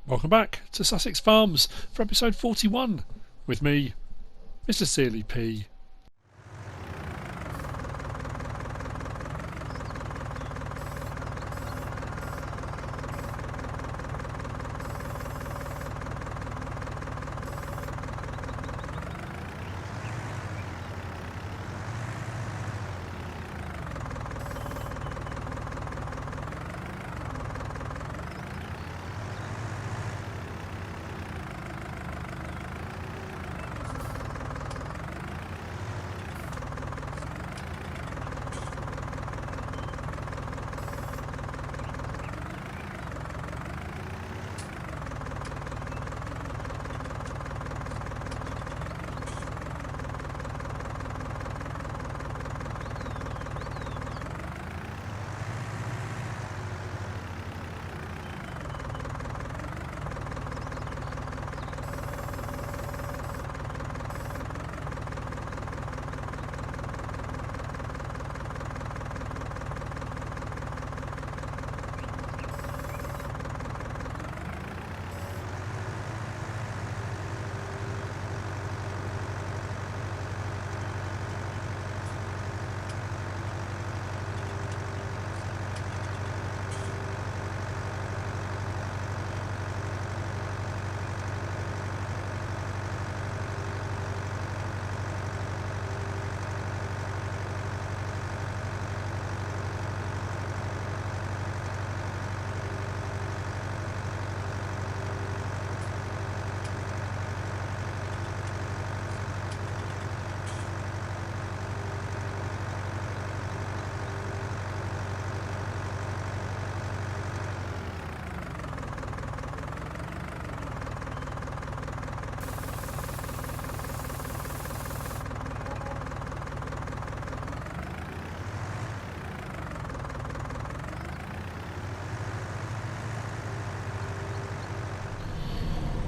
Welcome back to Sussex Farms for episode 41 with me, MrSealyp.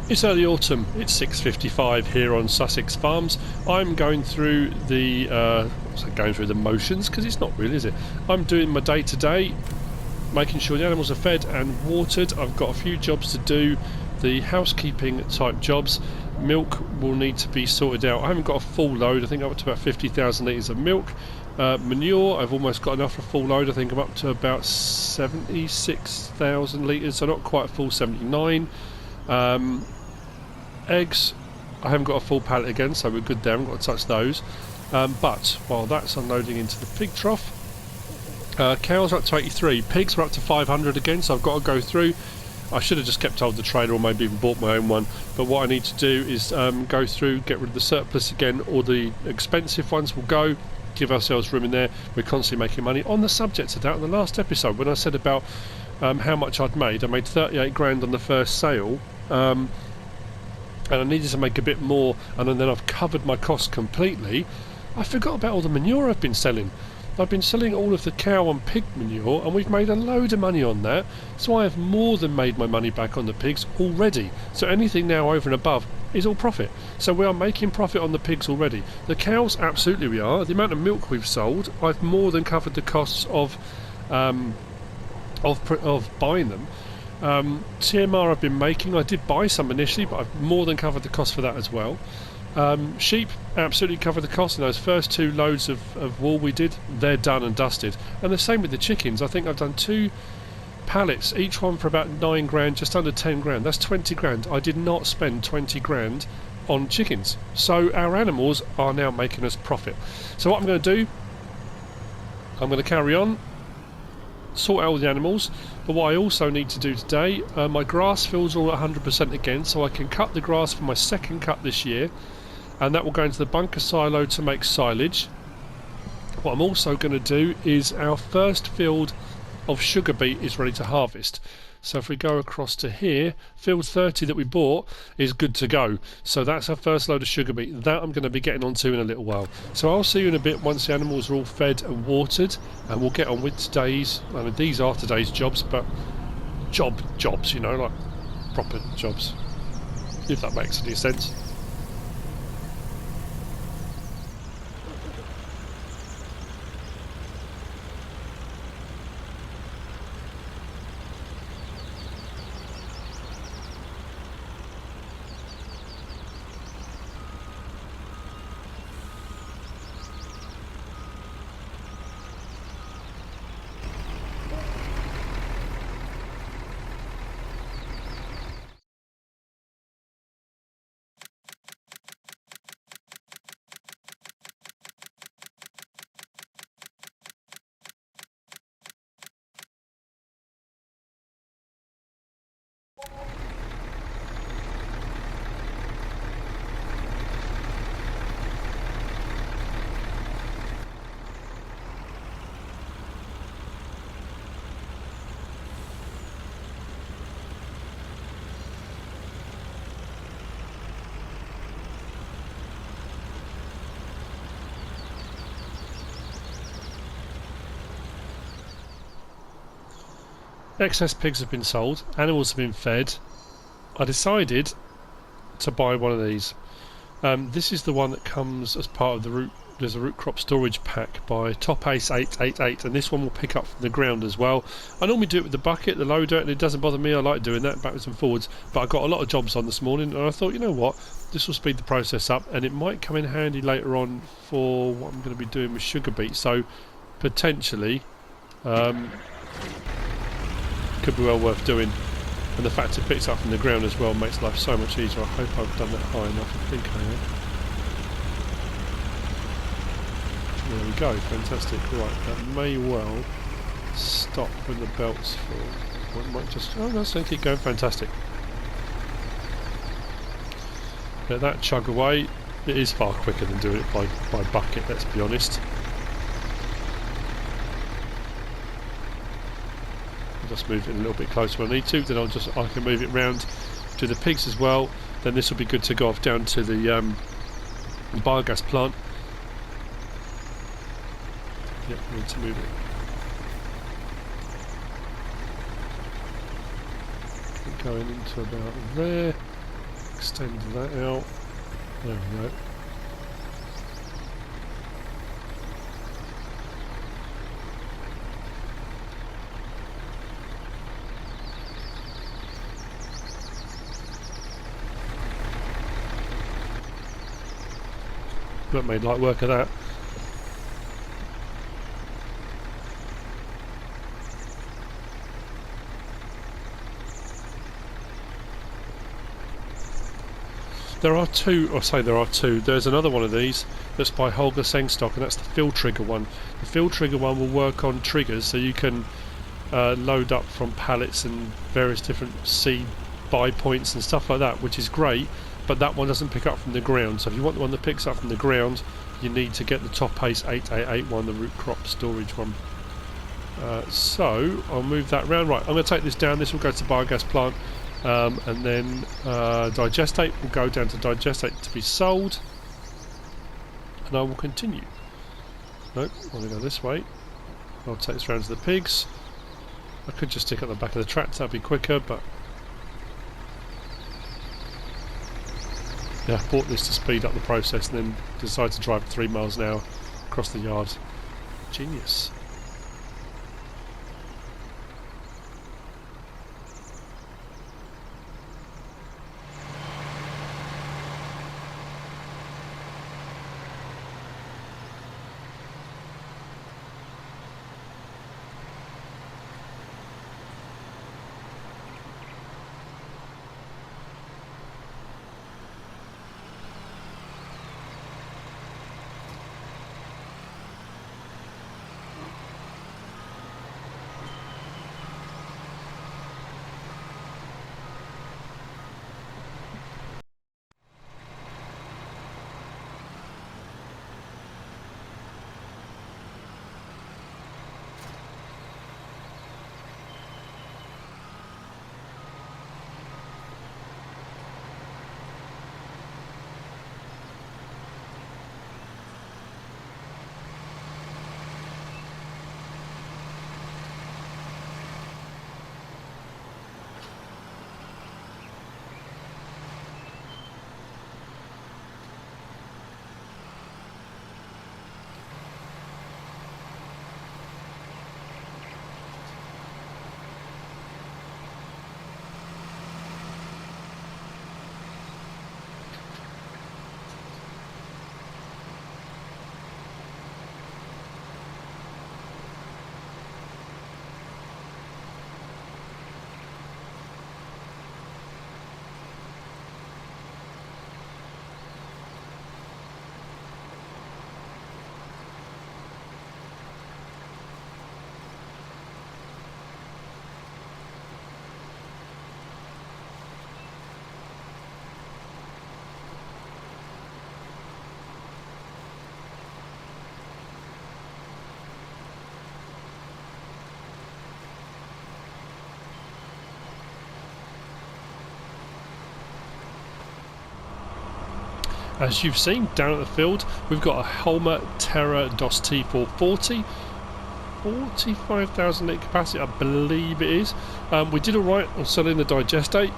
It's early autumn, it's 6:55 here on Sussex Farms. I'm going through the motions, because it's not really, is it? I'm doing my day-to-day, making sure the animals are fed and watered. I've got a few jobs to do, the housekeeping type jobs. Milk will need to be sorted out. I haven't got a full load, I think I'm up to about 50,000 litres of milk. Manure, I've almost got enough for a full load. I think I'm up to about 76,000 litres, so not quite a full 79. Eggs, I haven't got a full pallet again, so we're good there, I haven't got to touch those. But while that's unloading into the pig trough, cows are up to 83, pigs are up to 500 again, so I've got to go through. I should have just kept hold of the trailer, or maybe even bought my own one, but what I need to do is go through, get rid of the surplus again. All the expensive ones will go, give ourselves room in there. We're constantly making money. On the subject of that, in the last episode when I said about how much I'd made, I made 38 grand on the first sale, and I needed to make a bit more, and then I've covered my costs completely. I forgot about all the manure I've been selling. I've been selling all of the cow and pig manure, and we've made a load of money on that, so I have more than made my money back on the pigs already. So anything now over and above is all profit. So we are making profit on the pigs already. The cows, absolutely we are. The amount of milk we've sold, I've more than covered the costs of buying them. TMR I've been making, I did buy some initially, but I've more than covered the cost for that as well. Sheep, absolutely covered the cost. In those first two loads of wool we did, they're done and dusted. And the same with the chickens. I think I've done 2 pallets, each one for about 9 grand, just under 10 grand. That's 20 grand. I did not spend 20 grand on chickens. So our animals are now making us profit. So what I'm going to do, I'm going to carry on, sort out all the animals, but what I also need to do today, my grass fields are all at 100% again, so I can cut the grass for my second cut this year, and that will go into the bunker silo to make silage. What I'm also going to do is our first field of sugar beet is ready to harvest. So if we go across to here, field 30 that we bought is good to go. So that's our first load of sugar beet. That I'm going to be getting onto in a little while. So I'll see you in a bit once the animals are all fed and watered, and we'll get on with today's, I mean these are today's jobs, but jobs, you know, like proper jobs, if that makes any sense. excess pigs have been sold, animals have been fed. I decided to buy one of these. This is the one that comes as part of the root. There's a root crop storage pack by Top Ace 888, and this one will pick up from the ground as well. I normally do it with the bucket, the loader, and it doesn't bother me. I like doing that backwards and forwards, but I got a lot of jobs on this morning, and I thought, you know what, this will speed the process up, and it might come in handy later on for what I'm going to be doing with sugar beet. So potentially could be well worth doing, and the fact it picks up from the ground as well makes life so much easier. I hope I've done that high enough. I think I have. There we go, fantastic. Right, that may well stop when the belt's full. Or it might just... oh no, so keep going, fantastic. Let that chug away. It is far quicker than doing it by bucket, let's be honest. I'll just move it a little bit closer when I need to, then I can move it round to the pigs as well. Then this will be good to go off down to the biogas plant. Yep, need to move it. Going into about there. Extend that out. There we go. That made light work of that. There are two, or say there are two. There's another one of these that's by Holger Sengstock, and that's the field trigger one. The field trigger one will work on triggers, so you can load up from pallets and various different seed buy points and stuff like that, which is great, but that one doesn't pick up from the ground. So if you want the one that picks up from the ground, you need to get the Top Ace 888 one, the root crop storage one. So I'll move that round. Right, I'm going to take this down. This will go to the biogas plant. And then digestate will go down to digestate to be sold, and I will continue. Nope, I want to go this way. I'll take this round to the pigs. I could just stick at the back of the tractor, that'd be quicker, but yeah, I bought this to speed up the process and then decided to drive 3 miles an hour across the yard. Genius. As you've seen down at the field, we've got a Holmer Terra DOS T440. 45,000 litre capacity, I believe it is. We did alright on selling the digestate,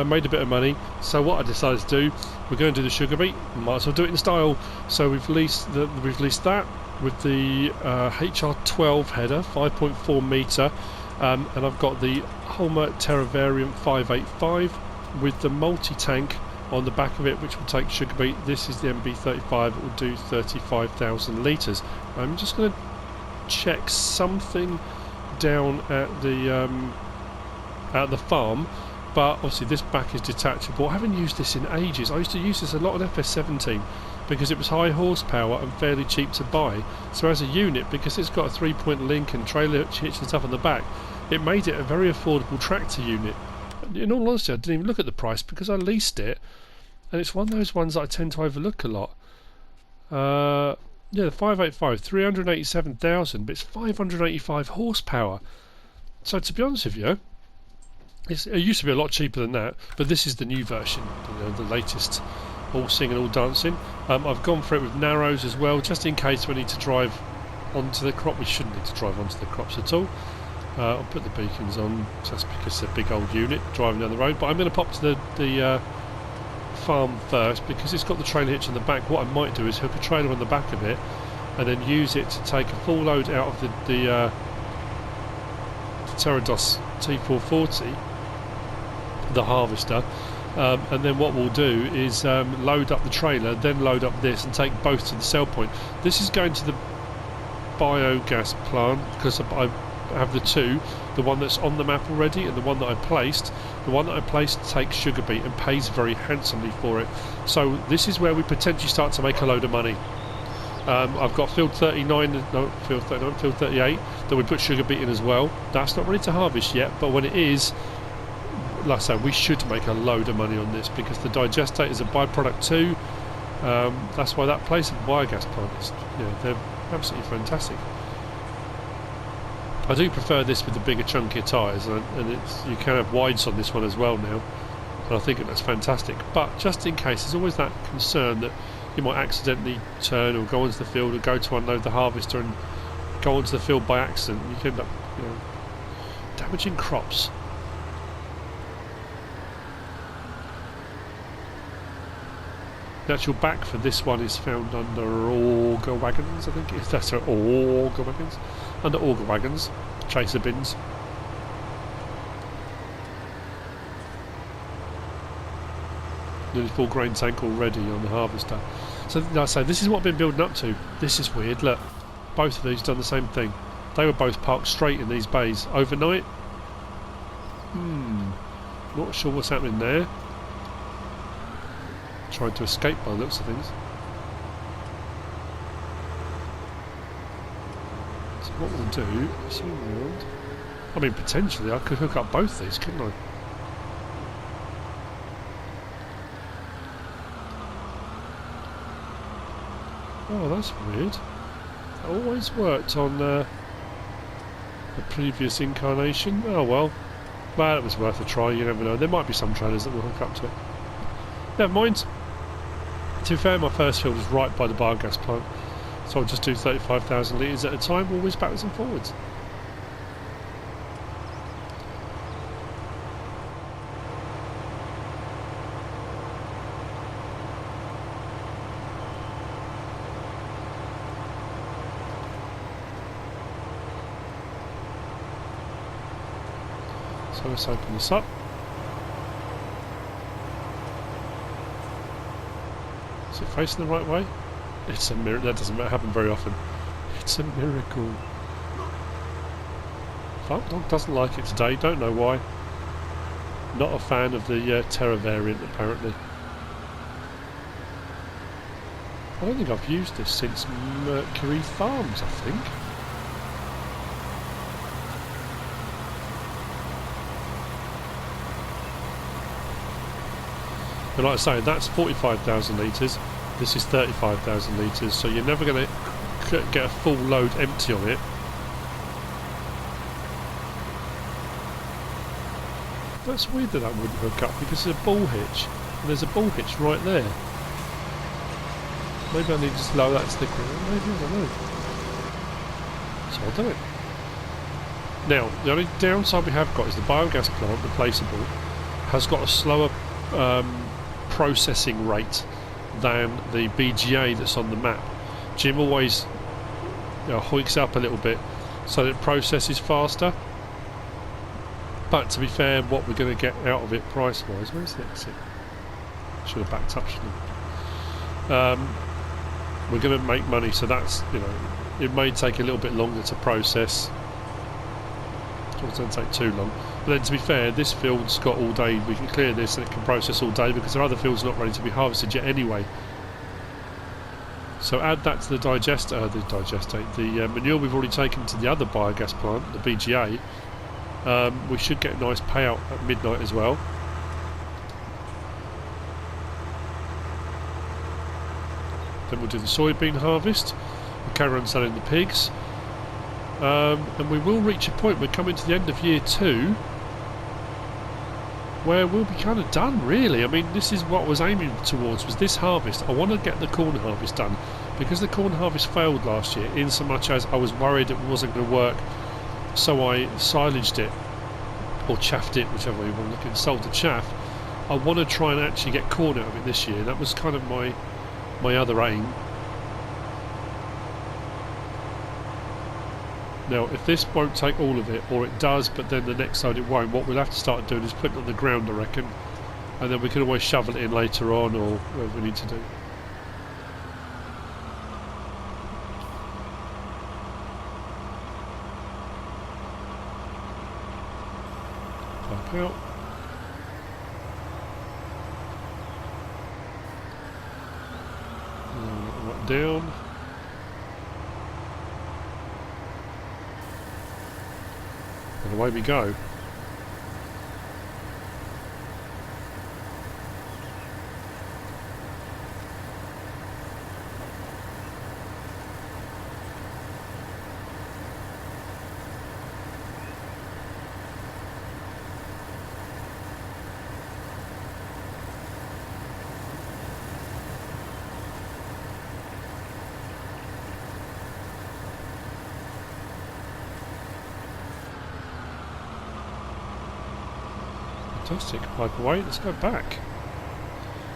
made a bit of money. So what I decided to do, we're going to do the sugar beet, might as well do it in style. So we've leased that with the HR12 header, 5.4 metre, and I've got the Hallmark Terra Variant 585 with the multi-tank on the back of it, which will take sugar beet. This is the MB35, it will do 35,000 litres. I'm just going to check something down at the farm, but obviously this back is detachable. I haven't used this in ages. I used to use this a lot on FS19 because it was high horsepower and fairly cheap to buy. So as a unit, because it's got a 3-point link and trailer hitch and stuff on the back, it made it a very affordable tractor unit. In all honesty, I didn't even look at the price because I leased it, and it's one of those ones that I tend to overlook a lot. Yeah, the 585, 387,000, but it's 585 horsepower. So to be honest with you, it used to be a lot cheaper than that, but this is the new version, the latest, all singing, all dancing. I've gone for it with narrows as well, just in case we need to drive onto the crop. We shouldn't need to drive onto the crops at all. I'll put the beacons on just because it's a big old unit driving down the road, but I'm going to pop to the farm first because it's got the trailer hitch on the back. What I might do is hook a trailer on the back of it and then use it to take a full load out of the Pterodos T440, the harvester, and then what we'll do is load up the trailer, then load up this and take both to the sell point. This is going to the biogas plant because I have the two, the one that's on the map already and the one that I placed. The one that I placed takes sugar beet and pays very handsomely for it. So this is where we potentially start to make a load of money. I've got field 38 that we put sugar beet in as well. That's not ready to harvest yet, but when it is, like I say, we should make a load of money on this because the digestate is a byproduct too. That's why that place, a biogas plant, is, they're absolutely fantastic. I do prefer this with the bigger chunkier tyres, and you can have wides on this one as well now, and I think that's fantastic. But just in case, there's always that concern that you might accidentally turn or go onto the field or go to unload the harvester and go onto the field by accident. You can end up damaging crops. The actual back for this one is found under auger wagons, I think it is. That's right, auger wagons. Under auger wagons, chaser bins. Nearly full grain tank already on the harvester. So like I say, this is what I've been building up to. This is weird, look. Both of these done the same thing. They were both parked straight in these bays. Overnight? Not sure what's happening there. Trying to escape by the looks of things. So what we'll do is I mean, potentially I could hook up both these, couldn't I? Oh, that's weird. It always worked on the previous incarnation. Oh well. Well, it was worth a try, you never know. There might be some trailers that will hook up to it. Never mind. To be fair, my first field is right by the biogas plant, so I'll just do 35,000 litres at a time, always backwards and forwards. So let's open this up. Is it facing the right way? It's a miracle. That doesn't happen very often. It's a miracle. Farm dog doesn't like it today. Don't know why. Not a fan of the Terra variant, apparently. I don't think I've used this since Mercury Farms, I think. And like I say, that's 45,000 litres, this is 35,000 litres, so you're never going to get a full load empty on it. That's weird that wouldn't hook up because there's a ball hitch, and there's a ball hitch right there. Maybe I need to just lower that to the ground, maybe, I don't know. So I'll do it. Now, the only downside we have got is the biogas plant, replaceable, has got a slower processing rate than the BGA that's on the map. Jim always hoiks up a little bit so that it processes faster. But to be fair, what we're going to get out of it price-wise, where's the exit? Should have backed up, shouldn't I? We're going to make money, so that's, you know, it may take a little bit longer to process. It doesn't take too long. But then to be fair, this field's got all day. We can clear this and it can process all day because there are other fields not ready to be harvested yet anyway. So add that to the the manure we've already taken to the other biogas plant, the BGA. We should get a nice payout at midnight as well. Then we'll do the soybean harvest. We'll carry on selling the pigs. And we will reach a point, we're coming to the end of year 2, where we'll be kind of done, really. I mean, this is what I was aiming towards, was this harvest. I want to get the corn harvest done, because the corn harvest failed last year, in so much as I was worried it wasn't going to work, so I silaged it, or chaffed it, whichever way you want to look at it, sold the chaff. I want to try and actually get corn out of it this year. That was kind of my other aim. Now, if this won't take all of it, or it does, but then the next side it won't, what we'll have to start doing is putting it on the ground, I reckon. And then we can always shovel it in later on, or whatever we need to do. Pipe out. Right down. And away we go. Fantastic, pipe away, let's go back.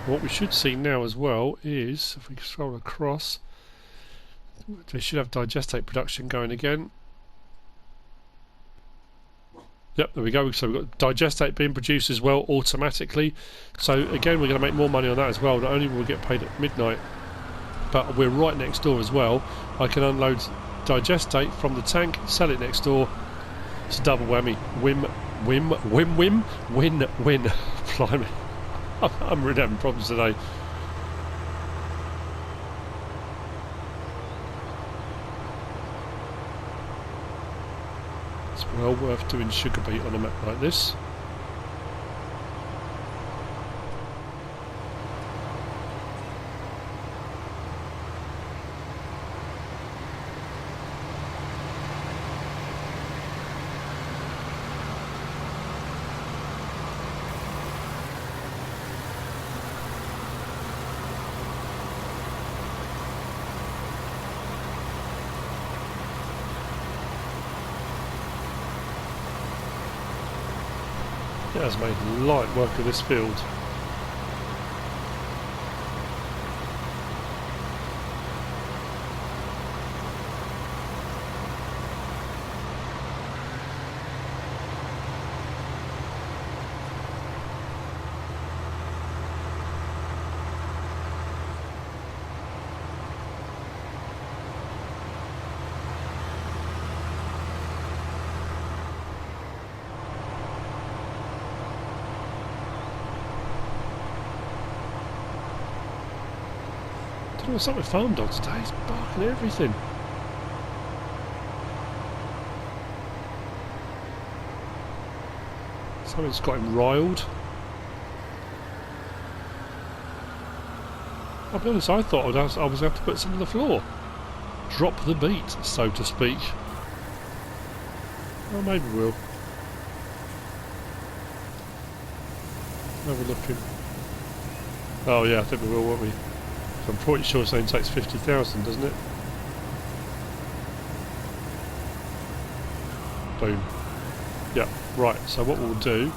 What we should see now as well is, if we scroll across, they should have digestate production going again. Yep, there we go, so we've got digestate being produced as well automatically. So again, we're going to make more money on that as well. Not only will we get paid at midnight, but we're right next door as well. I can unload digestate from the tank, sell it next door. It's a double whammy. Win. Blimey. I'm really having problems today. It's well worth doing sugar beet on a map like this. It has made light work of this field. I don't know what's up with farm dog today, he's barking at everything. Something's got him riled. I'll be honest, I thought I was going to have to put some on the floor. Drop the beat, so to speak. Well, maybe we'll. Have a look in. Oh yeah, I think we will, won't we? I'm pretty sure it only takes 50,000, doesn't it? Boom. Yeah, right, so what we'll do...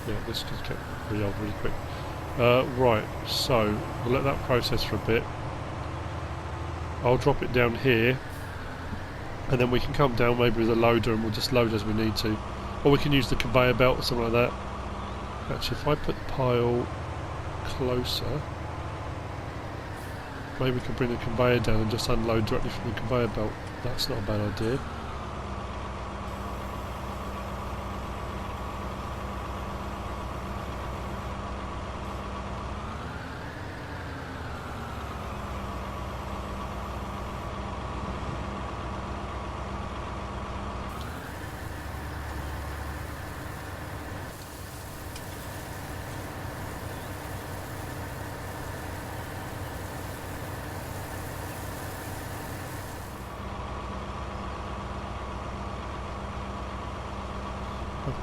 Yeah, this just get resolved really quick. Right, so we'll let that process for a bit. I'll drop it down here, and then we can come down maybe with a loader and we'll just load as we need to. Or we can use the conveyor belt or something like that. Actually, if I put the pile closer, maybe we can bring the conveyor down and just unload directly from the conveyor belt. That's not a bad idea.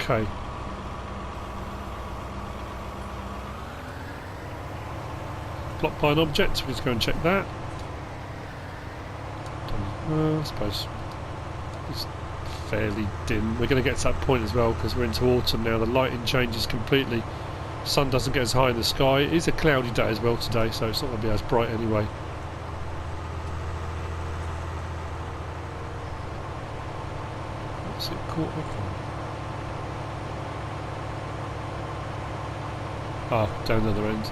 Okay. Blocked by an object, let's go and check that. I suppose it's fairly dim. We're going to get to that point as well because we're into autumn now. The lighting changes completely. Sun doesn't get as high in the sky. It is a cloudy day as well today, so it's not going to be as bright anyway. What's it caught up on? Ah, down the other end.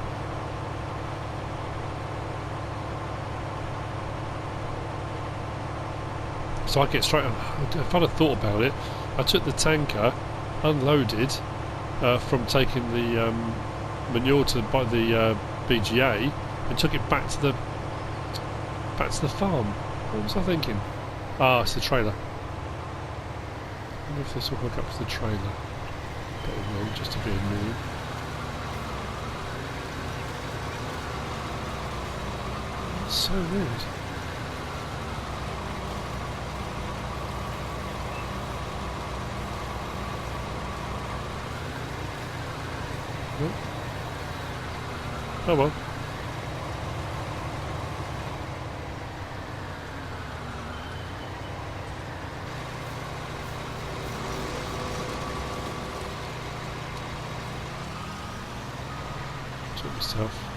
So I get straight on. If I'd have thought about it, I took the tanker, unloaded from taking the manure to by the BGA, and took it back to the farm. What was I thinking? Ah, it's the trailer. I wonder if this will hook up to the trailer. But it will, just to be annoying. That's so weird. Oh well. Took myself.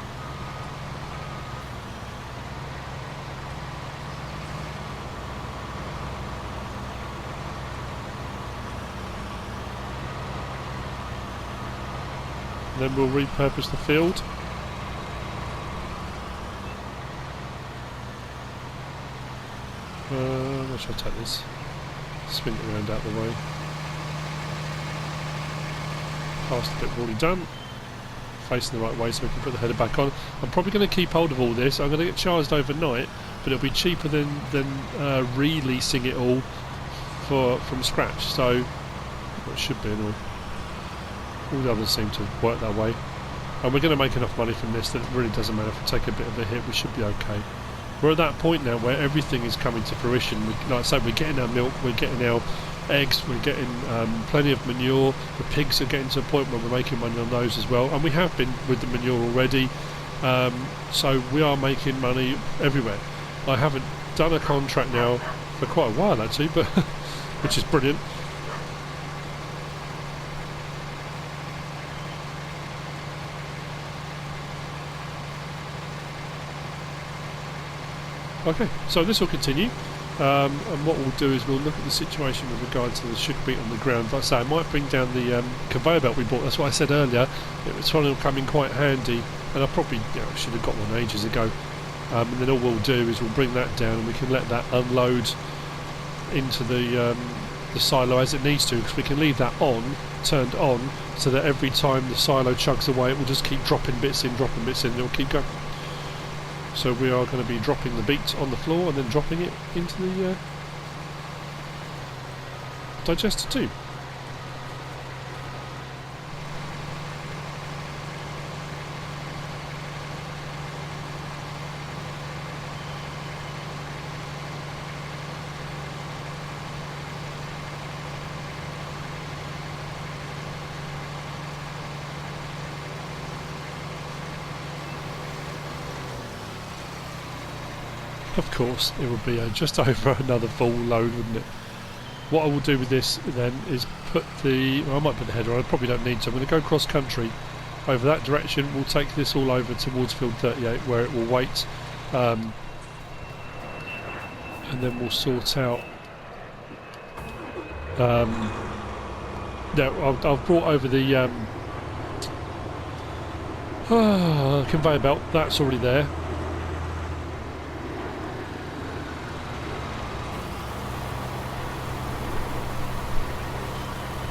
Then we'll repurpose the field. Where should I take this? Spin it around out the way. Past the bit we've already done. Facing the right way so we can put the header back on. I'm probably going to keep hold of all this. I'm going to get charged overnight, but it'll be cheaper than releasing it all from scratch. So it should be anyway. All the others seem to work that way. And we're going to make enough money from this that it really doesn't matter if we take a bit of a hit, we should be okay. We're at that point now where everything is coming to fruition. Like I say, we're getting our milk, we're getting our eggs, we're getting plenty of manure. The pigs are getting to a point where we're making money on those as well. And we have been with the manure already. So we are making money everywhere. I haven't done a contract now for quite a while actually, but which is brilliant. Okay, so this will continue, and what we'll do is we'll look at the situation with regard to the sugar beet on the ground. Like I say, I might bring down the conveyor belt we bought. That's what I said earlier. It was trying to come in quite handy, and I probably should have got one ages ago. And then all we'll do is we'll bring that down, and we can let that unload into the silo as it needs to, because we can leave that turned on, so that every time the silo chugs away, it will just keep dropping bits in, and it'll keep going. So we are going to be dropping the beet on the floor and then dropping it into the digester tube. Of course, it would be just over another full load, wouldn't it? What I will do with this then is put the... well, I might put the header on, I probably don't need to. I'm going to go cross country over that direction. We'll take this all over towards field 38 where it will wait. And then we'll sort out... yeah, I've brought over the conveyor belt. That's already there.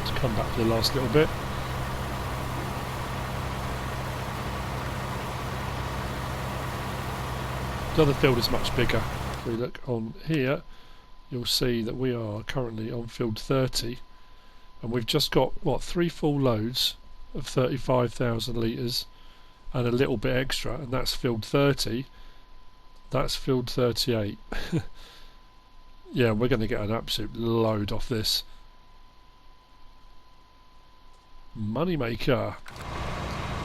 Let's come back for the last little bit. The other field is much bigger. If we look on here, you'll see that we are currently on field 30, and we've just got, what, 3 full loads of 35,000 litres and a little bit extra, and that's field 30. That's field 38. Yeah, we're going to get an absolute load off this. Money maker.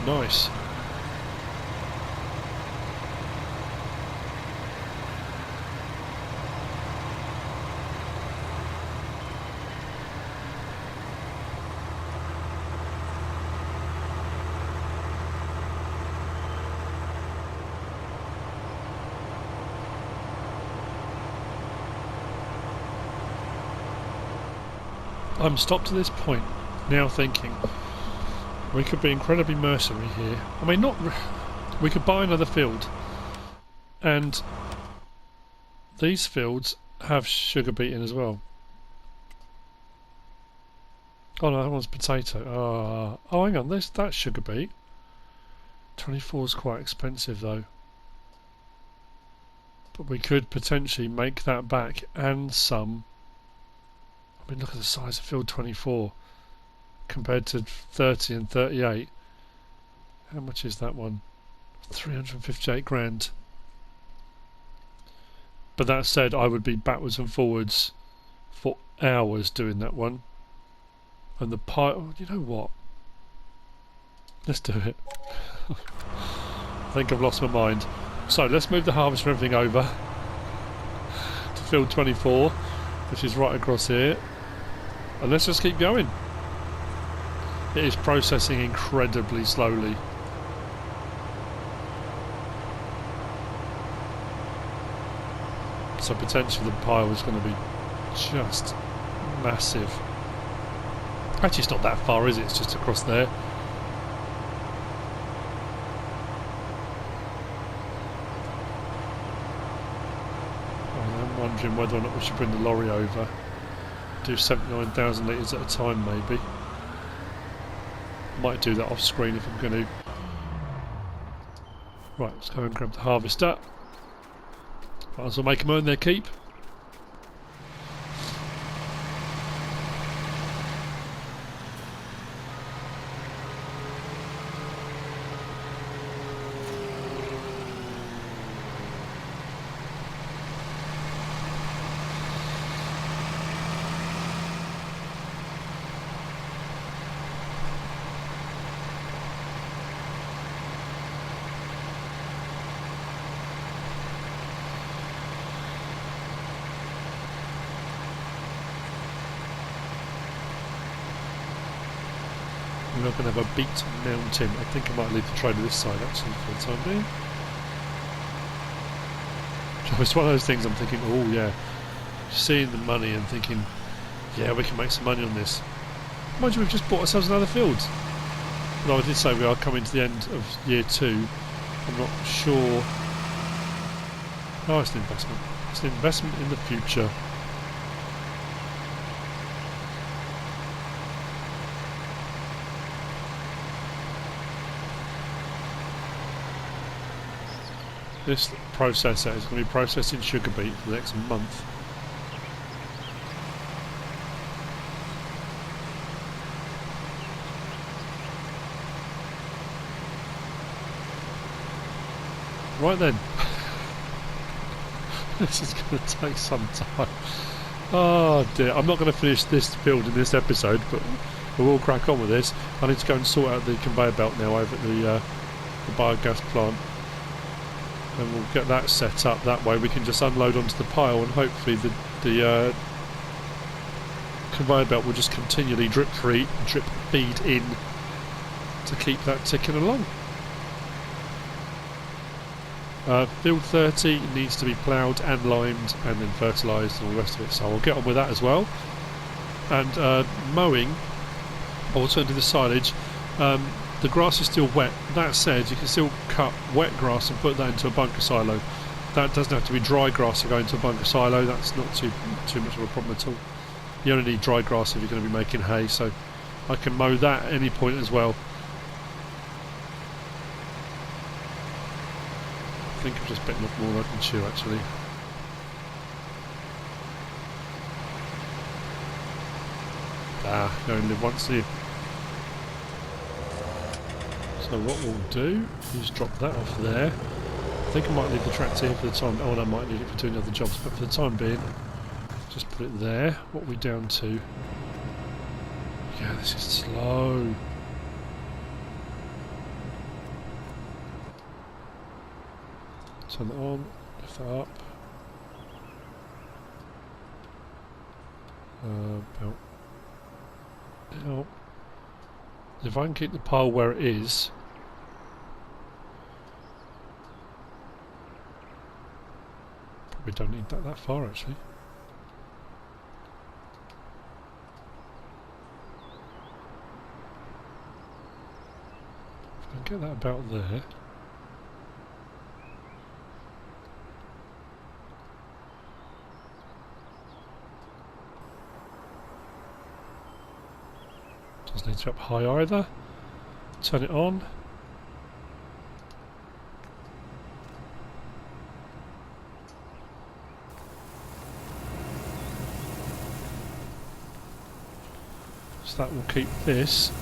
Nice. I'm stopped to this point now thinking we could be incredibly mercenary here. I mean, not... we could buy another field, and these fields have sugar beet in as well. Oh no, that one's potato. Oh, hang on, that's sugar beet. 24 is quite expensive though. But we could potentially make that back and some. I mean, look at the size of field 24 compared to 30 and 38. How much is that one? 358 grand. But that said, I would be backwards and forwards for hours doing that one. And the pile, you know what? Let's do it. I think I've lost my mind. So let's move the harvest and everything over to field 24, which is right across here. And let's just keep going. It is processing incredibly slowly. So potentially the pile is going to be just massive. Actually, it's not that far, is it? It's just across there. I'm wondering whether or not we should bring the lorry over. Do 79,000 litres at a time, maybe. Might do that off screen if I'm going to. Right, let's go and grab the harvester. Might as well make them earn their keep. We're not going to have a beet mountain. I think I might leave the trailer this side actually for the time being. So it's one of those things I'm thinking, oh yeah, seeing the money and thinking, yeah, we can make some money on this. Mind you, we've just bought ourselves another field. Although I did say we are coming to the end of year 2. I'm not sure. Oh, it's an investment. It's an investment in the future. This processor is going to be processing sugar beet for the next month. Right then. This is going to take some time. Oh dear, I'm not going to finish this build in this episode, but we will crack on with this. I need to go and sort out the conveyor belt now over at the biogas plant. and we'll get that set up. That way we can just unload onto the pile, and hopefully the conveyor belt will just continually drip feed in to keep that ticking along. Field 30 needs to be ploughed and limed and then fertilised and all the rest of it, so I'll get on with that as well. And mowing, I'll also do the silage. The grass is still wet. That said, you can still cut wet grass and put that into a bunker silo. That doesn't have to be dry grass to go into a bunker silo. That's not too much of a problem at all. You only need dry grass if you're going to be making hay, so I can mow that at any point as well. I think I'm just bitten off more than I can chew actually. You only live once, do you? So what we'll do is drop that off there. I think I might leave the tractor here for the time. Oh, and I might need it for doing other jobs, but for the time being, just put it there. What are we down to? Yeah, this is slow. Turn that on, lift that up. Belt. Now, if I can keep the pile where it is, probably don't need that far actually. If I can get that about there. Doesn't need to be up high either. Turn it on. So that will keep this.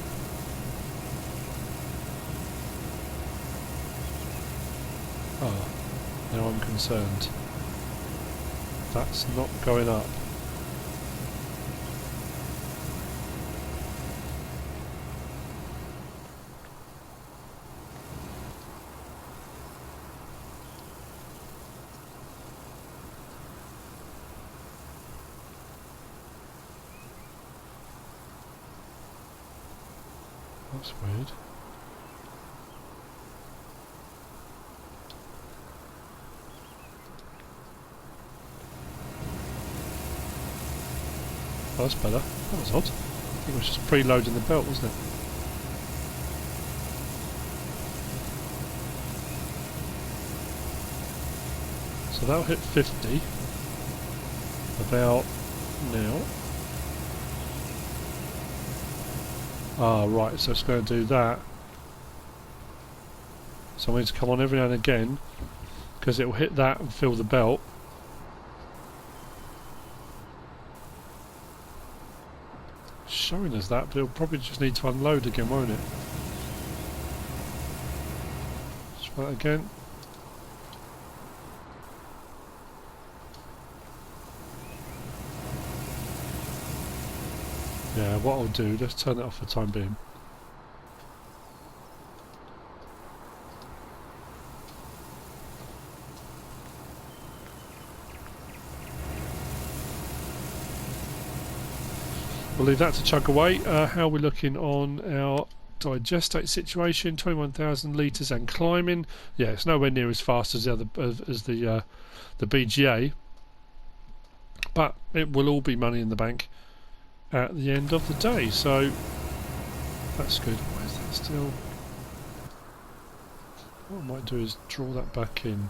Oh, now I'm concerned. That's not going up. That's weird. Oh, that's better. That was odd. I think it was just preloading the belt, wasn't it? So that'll hit 50 about now. Ah, right, so it's going to do that. So I need to come on every now and again, because it will hit that and fill the belt. It's showing us that, but it'll probably just need to unload again, won't it? Let's try that again. Yeah, what I'll do, let's turn it off for the time being. We'll leave that to chug away. How are we looking on our digestate situation? 21,000 litres and climbing. Yeah, it's nowhere near as fast as the other the BGA, but it will all be money in the bank at the end of the day, so that's good. Why is that still? What I might do is draw that back in,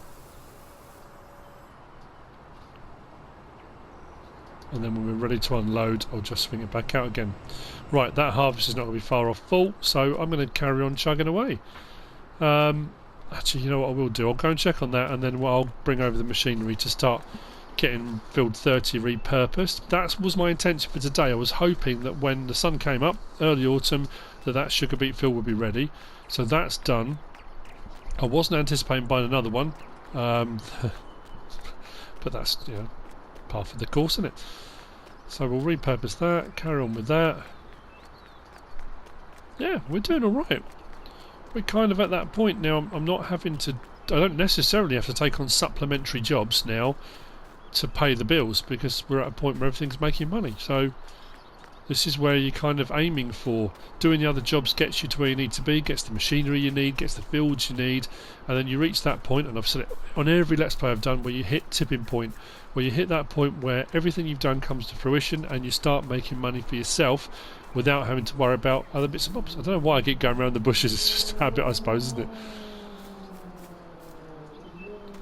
and then when we're ready to unload, I'll just swing it back out again. Right, that harvest is not going to be far off full, so I'm going to carry on chugging away. Actually, you know what I will do? I'll go and check on that, and then I'll bring over the machinery to start getting field 30 repurposed. That was my intention for today. I was hoping that when the sun came up, early autumn, that sugar beet field would be ready. So that's done. I wasn't anticipating buying another one, but that's, you know, part of the course, isn't it? So we'll repurpose that, carry on with that. Yeah, we're doing alright. We're kind of at that point now. I'm not having to don't necessarily have to take on supplementary jobs now to pay the bills, because we're at a point where everything's making money. So this is where you're kind of aiming for. Doing the other jobs gets you to where you need to be, gets the machinery you need, gets the fields you need, and then you reach that point, and I've said it on every Let's Play I've done, where you hit tipping point, where you hit that point where everything you've done comes to fruition and you start making money for yourself without having to worry about other bits and bobs. I don't know why I keep going around the bushes, it's just a habit, I suppose, isn't it?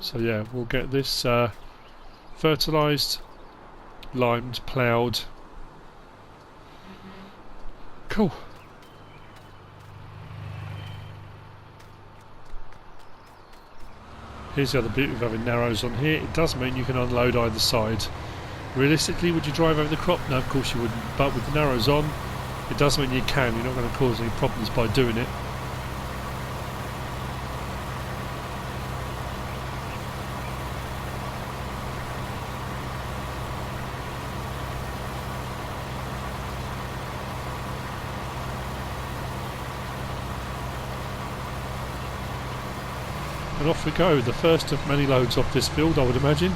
So yeah, we'll get this fertilised, limed, ploughed. Cool. Here's the other beauty of having narrows on here. It does mean you can unload either side. Realistically, would you drive over the crop? No, of course you wouldn't. But with the narrows on, it does mean you can. You're not going to cause any problems by doing it. And off we go, the first of many loads off this field, I would imagine.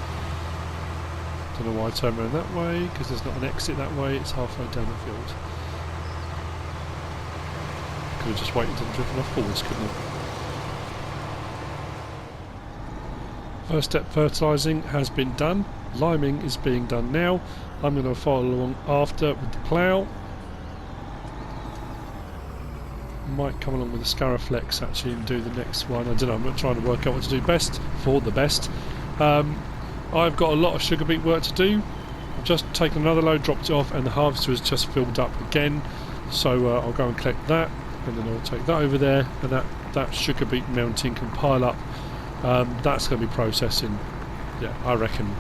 Don't know why I turned around that way, because there's not an exit that way, it's halfway down the field. Could have just waited and driven off forwards, couldn't I? First step fertilising has been done, liming is being done now. I'm going to follow along after with the plough. Might come along with the Scaraflex actually and do the next one. I don't know, I'm not trying to work out what to do best for the best. I've got a lot of sugar beet work to do. I've just taken another load, dropped it off, and the harvester has just filled up again. So I'll go and collect that, and then I'll take that over there, and that sugar beet mounting can pile up. That's going to be processing, yeah, I reckon,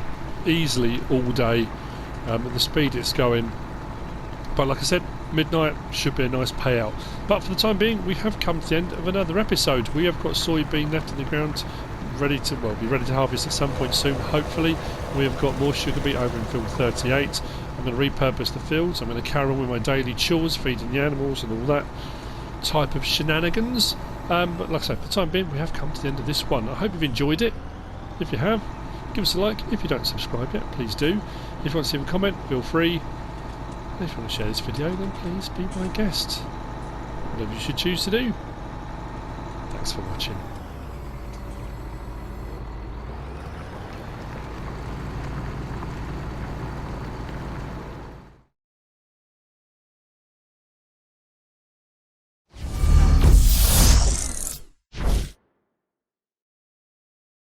easily all day at the speed it's going. But like I said, midnight should be a nice payout. But for the time being, we have come to the end of another episode. We have got soybean left in the ground, ready to, well, be ready to harvest at some point soon, hopefully. We have got more sugar beet over in field 38. I'm going to repurpose the fields. I'm going to carry on with my daily chores, feeding the animals and all that type of shenanigans. But like I say, for the time being, we have come to the end of this one. I hope you've enjoyed it. If you have, give us a like. If you don't subscribe yet, please do. If you want to leave a comment, feel free. If you want to share this video, then please be my guest. Whatever you should choose to do. Thanks for watching.